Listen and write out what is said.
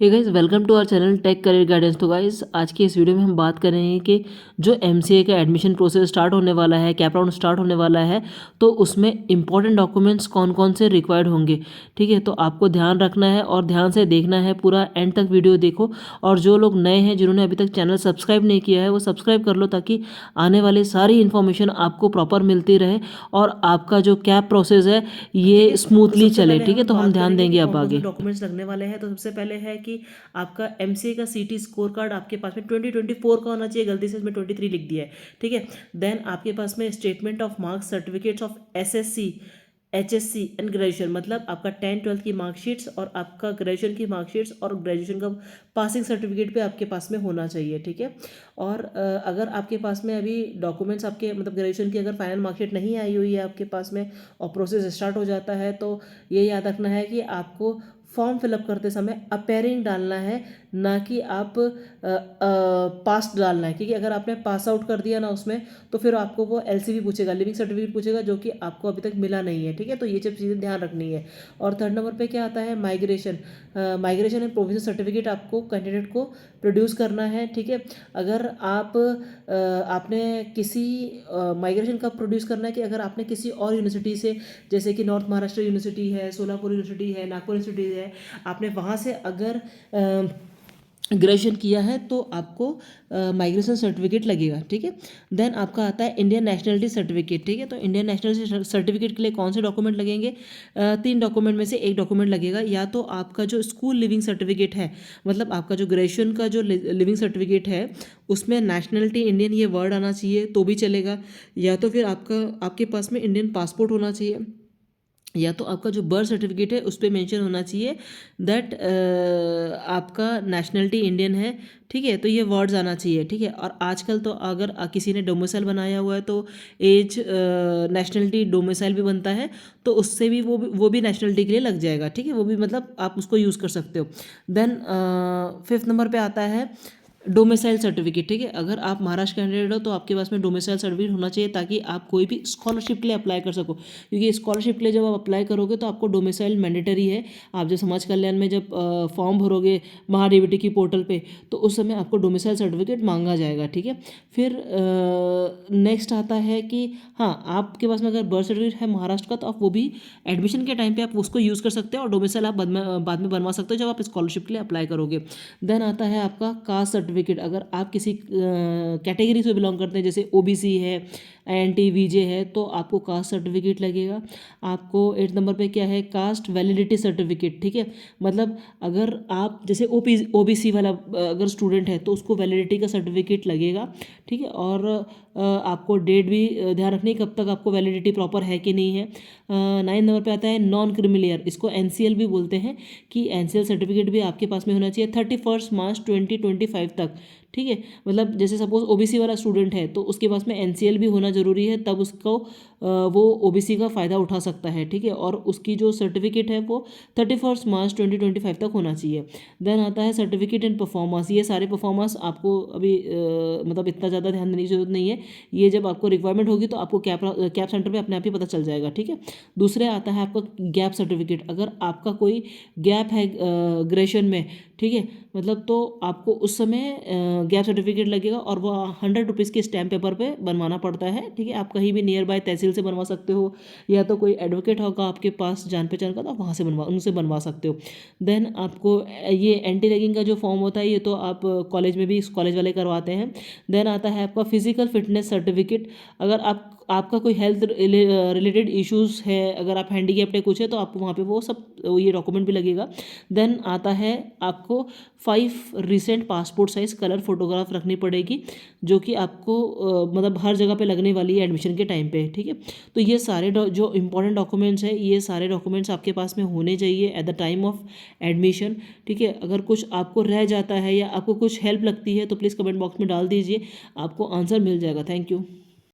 Hey guys, welcome to our channel tech career guidance. तो guys, आज की इस वीडियो में हम बात करेंगे कि जो एमसीए का एडमिशन प्रोसेस स्टार्ट होने वाला है, कैप राउंड स्टार्ट होने वाला है, तो उसमें इंपॉर्टेंट डॉक्यूमेंट्स कौन कौन से रिक्वायर्ड होंगे। ठीक है, तो आपको ध्यान रखना है और ध्यान से देखना है, पूरा एंड तक वीडियो देखो। और जो लोग नए हैं, जिन्होंने अभी तक चैनल सब्सक्राइब नहीं किया है, वो सब्सक्राइब कर लो ताकि आने वाली सारी इन्फॉर्मेशन आपको प्रॉपर मिलती रहे और आपका जो कैप प्रोसेस है ये स्मूथली चले। ठीक है, तो हम ध्यान देंगे अब आगे। डॉक्यूमेंट्स लगने वाले हैं। तो सबसे पहले है कि आपका एमसीए का सीटी स्कोर कार्ड आपके पास में 2024 का होना चाहिए। गलती से इसमें 23 लिख दिया है। ठीक है, देन आपके पास में statement of marks, certificates of SSC, HSC and graduation, मतलब आपका 10th-12th की मार्कशीट्स और आपका ग्रेजुएशन की मार्कशीट्स और ग्रेजुएशन का पासिंग सर्टिफिकेट भी आपके पास में होना चाहिए। ठीक है, और अगर आपके पास में अभी डॉक्यूमेंट्स आपके मतलब ग्रेजुएशन की अगर फाइनल मार्कशीट नहीं आई हुई है आपके पास में और प्रोसेस स्टार्ट हो जाता है, तो ये याद रखना है कि आपको फॉर्म फिलअप करते समय अपेयरिंग डालना है, ना कि आप पास डालना है। क्योंकि अगर आपने पास आउट कर दिया ना उसमें, तो फिर आपको वो एलसीवी पूछेगा, लिविंग सर्टिफिकेट पूछेगा, जो कि आपको अभी तक मिला नहीं है। ठीक है, तो ये सब चीज़ें ध्यान रखनी है। और थर्ड नंबर पे क्या आता है, migration. Migration and provision certificate आपको कैंडिडेट को प्रोड्यूस करना है। ठीक है, अगर आपने किसी माइग्रेशन कब प्रोड्यूस करना है कि अगर आपने किसी और यूनिवर्सिटी से, जैसे कि नॉर्थ महाराष्ट्र यूनिवर्सिटी है, सोलापुर यूनिवर्सिटी है, नागपुर यूनिवर्सिटी है, आपने वहाँ से अगर ग्रेजुएशन किया है तो आपको माइग्रेशन सर्टिफिकेट लगेगा। ठीक है, देन आपका आता है इंडियन नेशनलिटी सर्टिफिकेट। ठीक है, तो इंडियन नेशनलिटी सर्टिफिकेट के लिए कौन से डॉक्यूमेंट लगेंगे? 3 डॉक्यूमेंट में से एक डॉक्यूमेंट लगेगा। या तो आपका जो स्कूल लिविंग सर्टिफिकेट है, मतलब आपका जो ग्रेजुएशन का जो लिविंग सर्टिफिकेट है, उसमें नेशनलिटी इंडियन ये वर्ड आना चाहिए तो भी चलेगा। या तो फिर आपके पास में इंडियन पासपोर्ट होना चाहिए, या तो आपका जो बर्थ सर्टिफिकेट है उस पर मेंशन होना चाहिए दैट आपका नेशनलिटी इंडियन है। ठीक है, तो ये वर्ड्स आना चाहिए। ठीक है, और आजकल तो अगर किसी ने डोमिसाइल बनाया हुआ है तो एज नेशनलिटी डोमिसाइल भी बनता है, तो उससे भी वो भी नेशनलिटी के लिए लग जाएगा। ठीक है, वो भी मतलब आप उसको यूज़ कर सकते हो। देन 5th नंबर पे आता है डोमिसाइल सर्टिफिकेट। ठीक है, अगर आप महाराष्ट्र कैंडिडेट हो तो आपके पास में डोमिसाइल सर्टिफिकेट होना चाहिए ताकि आप कोई भी स्कॉलरशिप के लिए अप्लाई कर सको। क्योंकि स्कॉलरशिप के लिए जब आप अप्लाई करोगे तो आपको डोमिसाइल मैंडेटरी है। आप जब समाज कल्याण में जब फॉर्म भरोगे महाडीबीटी की पोर्टल पे, तो उस समय आपको डोमिसाइल सर्टिफिकेट मांगा जाएगा। ठीक है, फिर नेक्स्ट आता है कि हाँ, आपके पास में अगर बर्थ सर्टिफिकेट है महाराष्ट्र का तो आप वो भी एडमिशन के टाइम पे आप उसको यूज़ कर सकते हो और डोमिसाइल आप बाद में बनवा सकते हो जब आप स्कॉलरशिप के लिए अप्लाई करोगे। देन आता है आपका कास्ट सर्टिफिकेट। अगर आप किसी कैटेगरी से बिलोंग करते हैं, जैसे ओबीसी है, एनटी वीजे है, तो आपको कास्ट सर्टिफिकेट लगेगा। आपको 8 नंबर पे क्या है, कास्ट वैलिडिटी सर्टिफिकेट। ठीक है, मतलब अगर आप जैसे ओबीसी वाला अगर स्टूडेंट है तो उसको वैलिडिटी का सर्टिफिकेट लगेगा। ठीक है, और आपको डेट भी ध्यान रखनी है कब तक आपको वैलिडिटी प्रॉपर है कि नहीं है। 9 नंबर पे आता है नॉन क्रिमिलियर, इसको एनसीएल भी बोलते हैं, कि एनसीएल सर्टिफिकेट भी आपके पास में होना चाहिए 31 मार्च 2025 तक। ठीक है, मतलब जैसे सपोज ओबीसी वाला स्टूडेंट है तो उसके पास में एनसीएल भी होना जरूरी है, तब उसको वो ओबीसी का फ़ायदा उठा सकता है। ठीक है, और उसकी जो सर्टिफिकेट है वो 31 मार्च 2025 तक होना चाहिए। देन आता है सर्टिफिकेट एंड परफॉर्मेंस। ये सारे परफॉर्मेंस आपको अभी मतलब इतना ज़्यादा ध्यान देने की जरूरत नहीं है। ये जब आपको रिक्वायरमेंट होगी तो आपको कैप सेंटर पे अपने आप ही पता चल जाएगा। ठीक है, दूसरे आता है आपका गैप सर्टिफिकेट। अगर आपका कोई गैप है ग्रेजुएशन में, ठीक है, मतलब तो आपको उस समय गैप सर्टिफिकेट लगेगा और वो 100 रुपीज़ के स्टैम्प पेपर पे बनवाना पड़ता है। ठीक है, आप कहीं भी नियर बाय तहसील से बनवा सकते हो, या तो कोई एडवोकेट होगा आपके पास जान पहचान का, तो आप वहाँ से उनसे बनवा सकते हो। देन आपको ये एंटी रैगिंग का जो फॉर्म होता है, ये तो आप कॉलेज में भी कॉलेज वाले करवाते हैं। देन आता है आपका फिजिकल फिटनेस सर्टिफिकेट। अगर आपका कोई हेल्थ रिलेटेड इश्यूज़ है, अगर आप हैंडीकैप्ड है कुछ है, तो आपको वहाँ पे वो सब ये डॉक्यूमेंट भी लगेगा। देन आता है आपको 5 recent passport size colour photograph रखनी पड़ेगी, जो कि आपको मतलब हर जगह पे लगने वाली है एडमिशन के टाइम पे। ठीक है, तो ये सारे जो इंपॉर्टेंट डॉक्यूमेंट्स हैं, ये सारे डॉक्यूमेंट्स आपके पास में होने चाहिए at the time of admission. ठीक है, अगर कुछ आपको रह जाता है या आपको कुछ हेल्प लगती है तो प्लीज़ कमेंट बॉक्स में डाल दीजिए, आपको आंसर मिल जाएगा। Thank you.